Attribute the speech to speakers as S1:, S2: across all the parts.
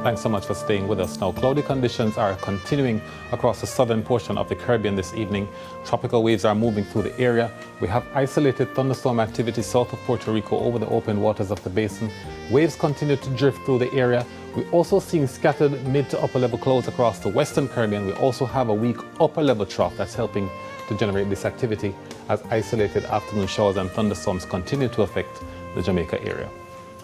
S1: Thanks so much for staying with us. Now, cloudy conditions are continuing across the southern portion of the Caribbean this evening. Tropical waves are moving through the area. We have isolated thunderstorm activity south of Puerto Rico over the open waters of the basin. Waves continue to drift through the area. We're also seeing scattered mid to upper level clouds across the western Caribbean. We also have a weak upper level trough that's helping to generate this activity as isolated afternoon showers and thunderstorms continue to affect the Jamaica area.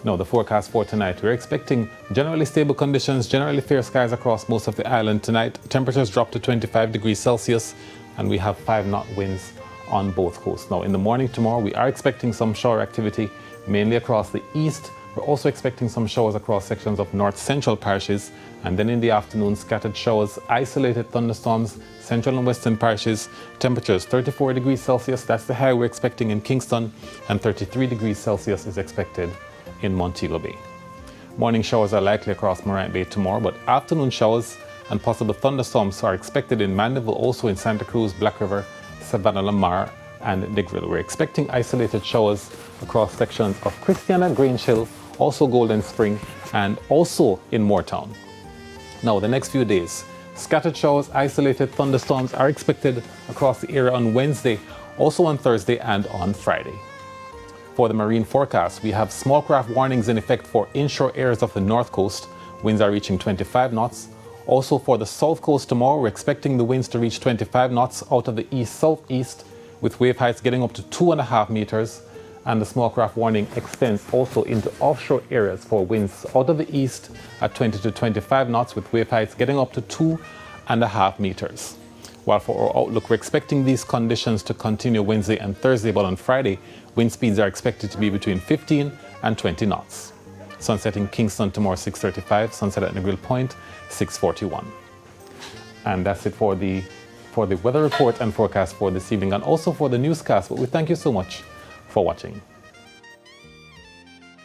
S1: Now, the forecast for tonight, we're expecting generally stable conditions, generally fair skies across most of the island tonight. Temperatures drop to 25 degrees Celsius, and we have 5-knot winds on both coasts. Now, in the morning tomorrow, we are expecting some shower activity, mainly across the east. We're also expecting some showers across sections of north central parishes, and then in the afternoon, scattered showers, isolated thunderstorms, central and western parishes. Temperatures 34 degrees Celsius, that's the high we're expecting in Kingston, and 33 degrees Celsius is expected in Montego Bay. Morning showers are likely across Morant Bay tomorrow, but afternoon showers and possible thunderstorms are expected in Mandeville, also in Santa Cruz, Black River, Savannah, Lamar, and Negril. We're expecting isolated showers across sections of Christiana, Grange Hill, also Golden Spring, and also in Moortown. Now, the next few days, scattered showers, isolated thunderstorms are expected across the area on Wednesday, also on Thursday and on Friday. For the marine forecast, we have small craft warnings in effect for inshore areas of the north coast. Winds are reaching 25 knots. Also for the south coast tomorrow, we're expecting the winds to reach 25 knots out of the east-southeast, with wave heights getting up to 2.5 meters. And the small craft warning extends also into offshore areas for winds out of the east at 20 to 25 knots, with wave heights getting up to 2.5 meters. While for our outlook, we're expecting these conditions to continue Wednesday and Thursday, but on Friday, wind speeds are expected to be between 15 and 20 knots. Sunset in Kingston tomorrow, 6:35. Sunset at Negril Point, 6:41. And that's it for the weather report and forecast for this evening, and also for the newscast. But we thank you so much for watching.